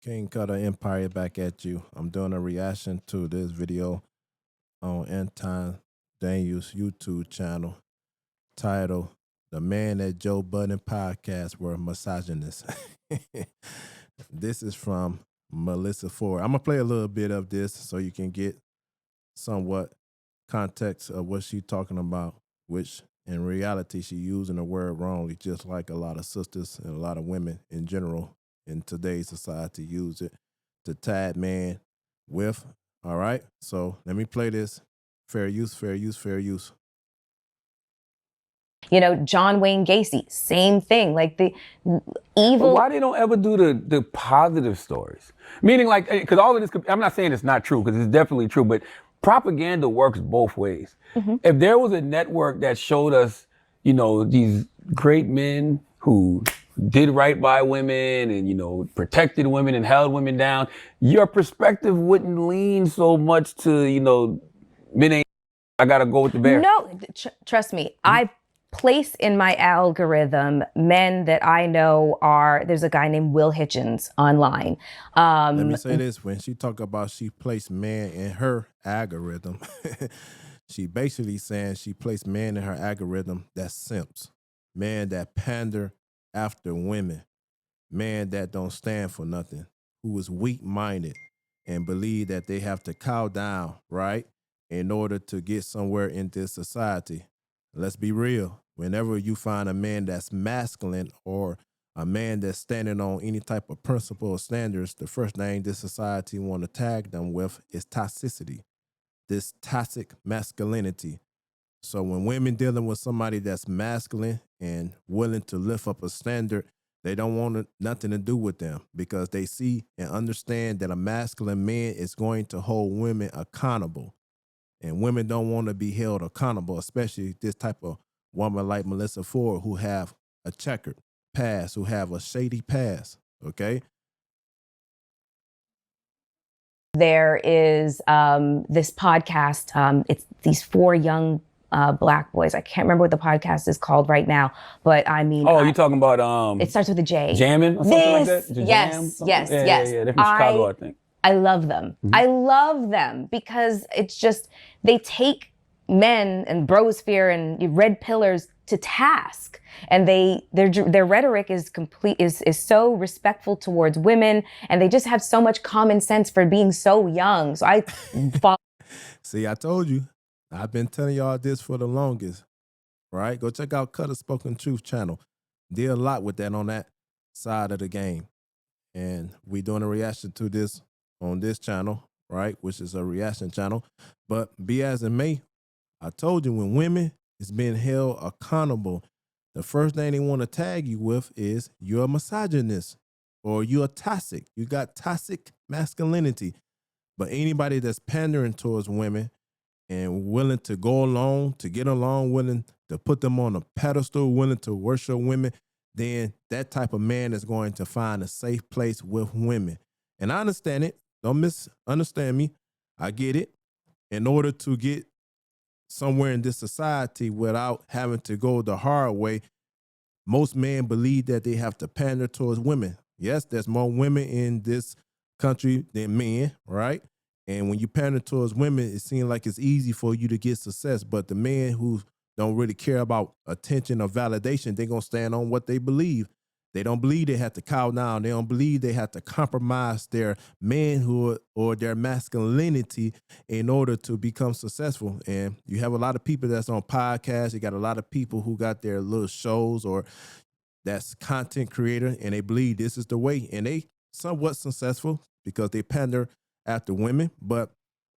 King Kuttah Empire back at you. I'm doing a reaction to this video on Anton Daniel's YouTube channel titled The Man That Joe Budden Podcast Were Misogynists. This is from Melissa Ford. I'm going to play a little bit of this so you can get somewhat context of what she's talking about, which in reality she using the word wrongly, just like a lot of sisters and a lot of women in general in today's society use it to tag man with. All right, so let me play this. Fair use, fair use, fair use. You know, John Wayne Gacy, same thing. Like the evil. But why they don't ever do the positive stories? Meaning, like, because all of this, I'm not saying it's not true, because it's definitely true, but propaganda works both ways. Mm-hmm. If there was a network that showed us, you know, these great men who did right by women and, you know, protected women and held women down, your perspective wouldn't lean so much to, you know, men ain't, I gotta go with the bear. No, trust me. I place in my algorithm men that I know are, there's a guy named Will Hitchens online. Let me say this, when she talk about she placed man in her algorithm, she basically saying she placed man in her algorithm that's simps, man that pander after women, man that don't stand for nothing, who is weak-minded and believe that they have to cow down, right, in order to get somewhere in this society. Let's be real. Whenever you find a man that's masculine or a man that's standing on any type of principle or standards, the first thing this society want to tag them with is toxicity, this toxic masculinity. So when women dealing with somebody that's masculine and willing to lift up a standard, they don't want nothing to do with them because they see and understand that a masculine man is going to hold women accountable. And women don't want to be held accountable, especially this type of woman like Melissa Ford, who have a checkered past, who have a shady past, okay? There is this podcast. It's these four young Black boys. I can't remember what the podcast is called right now, but I mean. Oh, you're talking about it starts with a J. Jamming or something like that? Yes. Yeah. They're from Chicago, I think. I love them. Mm-hmm. I love them because it's just, they take men and brosphere and red pillars to task. And their rhetoric is so respectful towards women, and they just have so much common sense for being so young. So I follow. See, I told you, I've been telling y'all this for the longest, right? Go check out Kuttah Spoken Truth channel. Did a lot with that on that side of the game. And we doing a reaction to this on this channel, right, which is a reaction channel. But be as it may, I told you, when women is being held accountable, the first thing they want to tag you with is you're a misogynist or you're toxic. You got toxic masculinity. But anybody that's pandering towards women and willing to go along, to get along, willing to put them on a pedestal, willing to worship women, then that type of man is going to find a safe place with women. And I understand it. Don't misunderstand me. I get it. In order to get somewhere in this society without having to go the hard way, most men believe that they have to pander towards women. Yes, there's more women in this country than men, right? And when you pander towards women, it seems like it's easy for you to get success. But the men who don't really care about attention or validation, they're going to stand on what they believe. They don't believe they have to cow down. They don't believe they have to compromise their manhood or their masculinity in order to become successful. And you have a lot of people that's on podcasts. You got a lot of people who got their little shows or that's content creator, and they believe this is the way. And they somewhat successful because they pander after women. But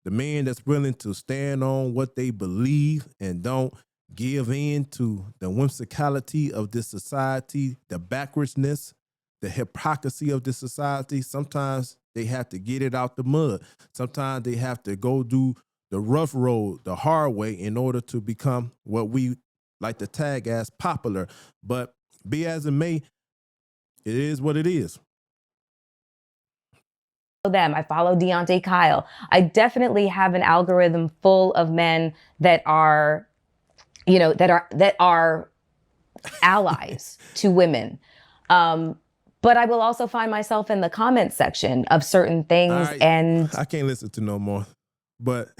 the man that's willing to stand on what they believe and don't give in to the whimsicality of this society, the backwardsness, the hypocrisy of this society, sometimes they have to get it out the mud. Sometimes they have to go do the rough road, the hard way, in order to become what we like to tag as popular. But be as it may, it is what it is. Them. I follow Deontay Kyle. I definitely have an algorithm full of men that are, you know, that are allies to women. But I will also find myself in the comments section of certain things, right. and I can't listen to no more. But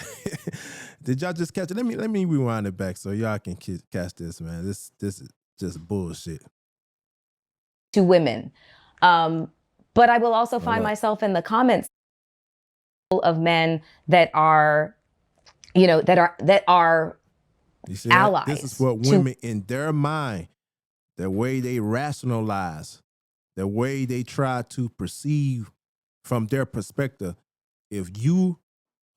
did y'all just catch it? Let me rewind it back so y'all can catch this, man. This is just bullshit. To women. But I will also find myself in the comments of men that are, you know, that are you see allies. This is what women in their mind, the way they rationalize, the way they try to perceive from their perspective. If you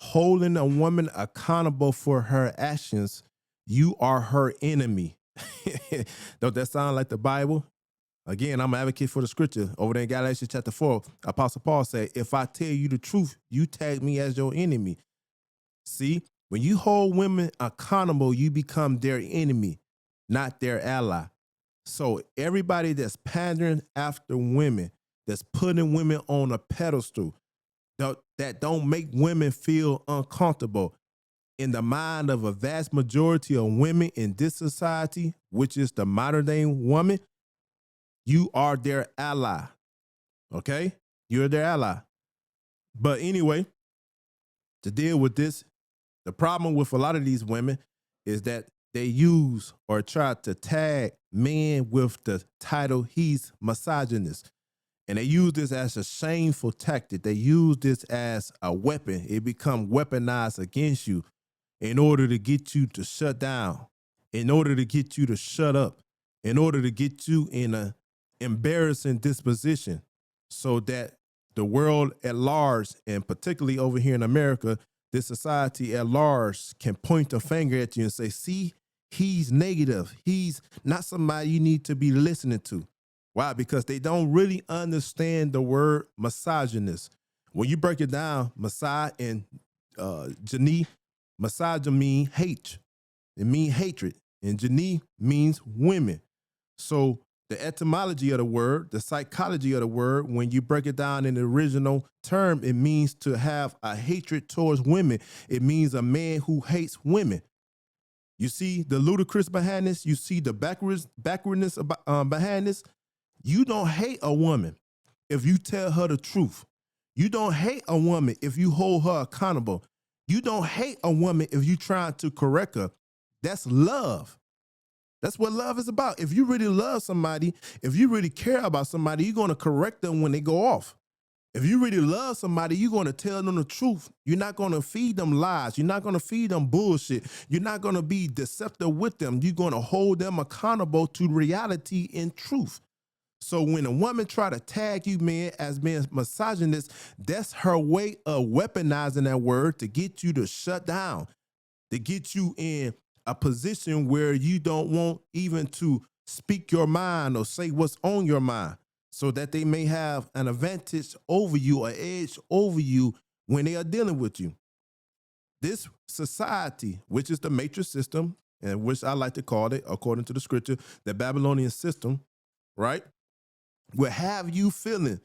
holding a woman accountable for her actions, you are her enemy. Don't that sound like the Bible? Again, I'm an advocate for the scripture. Over there in Galatians chapter 4, Apostle Paul said, if I tell you the truth, you tag me as your enemy. See, when you hold women accountable, you become their enemy, not their ally. So everybody that's pandering after women, that's putting women on a pedestal, that don't make women feel uncomfortable, in the mind of a vast majority of women in this society, which is the modern day woman, you are their ally. Okay? You're their ally. But anyway, to deal with this, the problem with a lot of these women is that they use or try to tag men with the title, he's misogynist. And they use this as a shameful tactic. They use this as a weapon. It becomes weaponized against you in order to get you to shut down, in order to get you to shut up, in order to get you in an embarrassing disposition so that the world at large, and particularly over here in America, this society at large can point a finger at you and say, see, he's negative. He's not somebody you need to be listening to. Why? Because they don't really understand the word misogynist. When you break it down, misog and gyny, misogyny mean hate. It means hatred. And gyny means women. So the etymology of the word, the psychology of the word, when you break it down in the original term, it means to have a hatred towards women. It means a man who hates women. You see the ludicrous behind this? You see the backwardness behind this? You don't hate a woman if you tell her the truth. You don't hate a woman if you hold her accountable. You don't hate a woman if you trying to correct her. That's love. That's what love is about. If you really love somebody, if you really care about somebody, you're going to correct them when they go off. If you really love somebody, you're going to tell them the truth. You're not going to feed them lies. You're not going to feed them bullshit. You're not going to be deceptive with them. You're going to hold them accountable to reality and truth. So when a woman try to tag you, man, as being misogynist, that's her way of weaponizing that word to get you to shut down, to get you in a position where you don't want even to speak your mind or say what's on your mind, so that they may have an advantage over you or edge over you when they are dealing with you. This society, which is the matrix system, and which I like to call it, according to the scripture, the Babylonian system, right, will have you feeling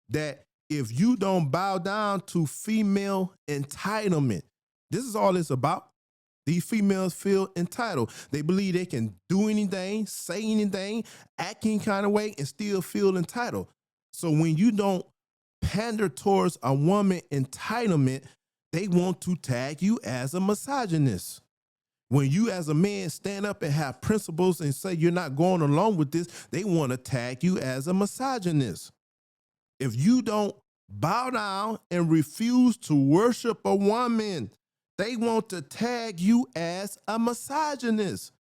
that if you don't bow down to female entitlement, this is all it's about. These females feel entitled. They believe they can do anything, say anything, act any kind of way, and still feel entitled. So when you don't pander towards a woman entitlement, they want to tag you as a misogynist. When you as a man stand up and have principles and say you're not going along with this, they want to tag you as a misogynist. If you don't bow down and refuse to worship a woman, they want to tag you as a misogynist.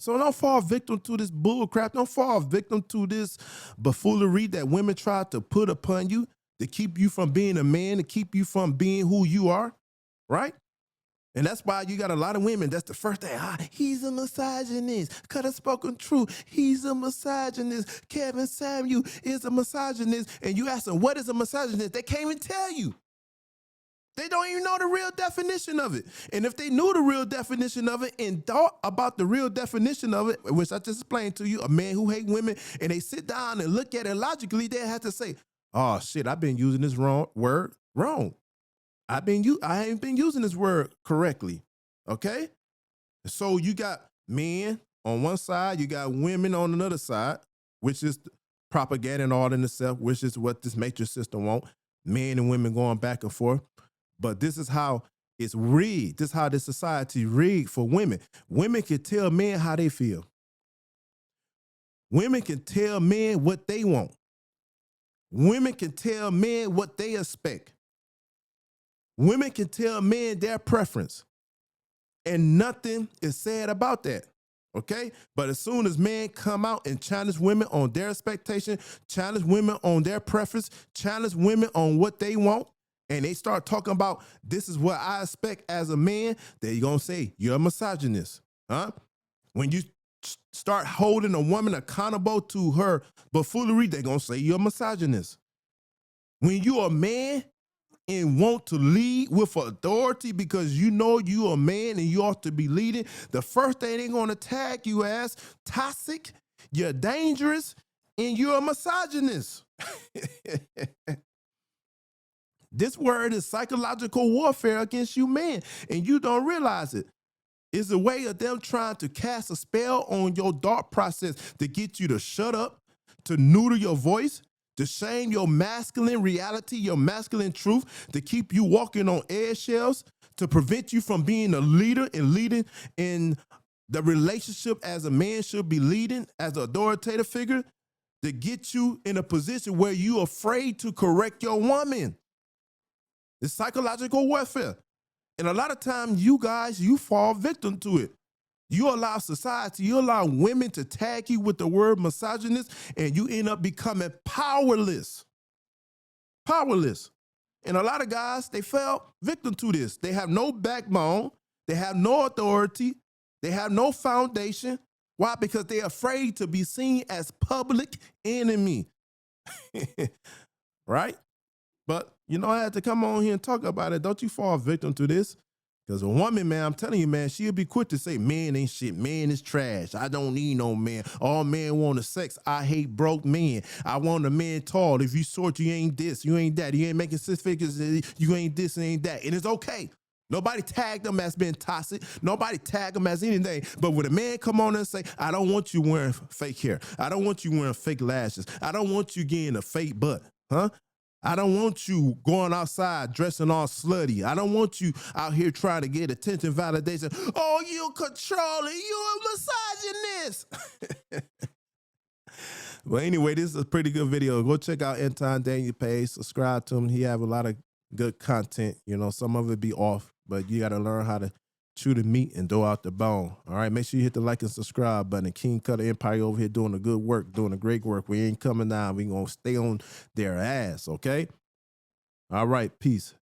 So don't fall victim to this bullcrap. Don't fall victim to this buffoonery that women try to put upon you to keep you from being a man, to keep you from being who you are, right? And that's why you got a lot of women. That's the first thing. He's a misogynist. Kuttah spoken truth. He's a misogynist. Kevin Samuel is a misogynist. And you ask them, what is a misogynist? They can't even tell you. They don't even know the real definition of it. And if they knew the real definition of it and thought about the real definition of it, which I just explained to you, a man who hates women, and they sit down and look at it logically, they have to say, oh shit, I've been using this word wrong. I ain't been using this word correctly. Okay? So you got men on one side, you got women on another side, which is propaganda and all in itself, which is what this matrix system want. Men and women going back and forth. But this is how it's rigged. This is how this society rigged for women. Women can tell men how they feel. Women can tell men what they want. Women can tell men what they expect. Women can tell men their preference. And nothing is said about that. Okay? But as soon as men come out and challenge women on their expectation, challenge women on their preference, challenge women on what they want, and they start talking about this is what I expect as a man, they're going to say, you're a misogynist. Huh? When you start holding a woman accountable to her buffoonery, they're going to say you're a misogynist. When you're a man and want to lead with authority because you know you're a man and you ought to be leading, the first thing they're going to tag you as toxic, you're dangerous, and you're a misogynist. This word is psychological warfare against you men, and you don't realize it. It's a way of them trying to cast a spell on your thought process to get you to shut up, to neuter your voice, to shame your masculine reality, your masculine truth, to keep you walking on eggshells, to prevent you from being a leader and leading in the relationship as a man should be leading, as an authoritative figure, to get you in a position where you're afraid to correct your woman. It's psychological warfare. And a lot of times you guys, you fall victim to it. You allow society, you allow women to tag you with the word misogynist, and you end up becoming powerless. Powerless. And a lot of guys, they fell victim to this. They have no backbone. They have no authority. They have no foundation. Why? Because they're afraid to be seen as public enemy. Right? But, you know, I had to come on here and talk about it. Don't you fall victim to this? Because a woman, man, I'm telling you, man, she'll be quick to say, man ain't shit. Man is trash. I don't need no man. All men want is sex. I hate broke men. I want a man tall. If you short, you ain't this. You ain't that. You ain't making 6 figures. You ain't this and ain't that. And it's okay. Nobody tagged them as being toxic. Nobody tagged them as anything. But when a man come on and say, I don't want you wearing fake hair. I don't want you wearing fake lashes. I don't want you getting a fake butt. Huh? I don't want you going outside dressing all slutty. I don't want you out here trying to get attention, validation. Oh, you controlling. You a misogynist. Well, anyway, this is a pretty good video. Go check out Anton Daniel page. Subscribe to him. He have a lot of good content. You know, some of it be off, but you got to learn how to chew the meat and throw out the bone. All right, make sure you hit the like and subscribe button. King Kuttah Empire over here doing the good work, doing the great work. We ain't coming down. We gonna stay on their ass, okay? All right, peace.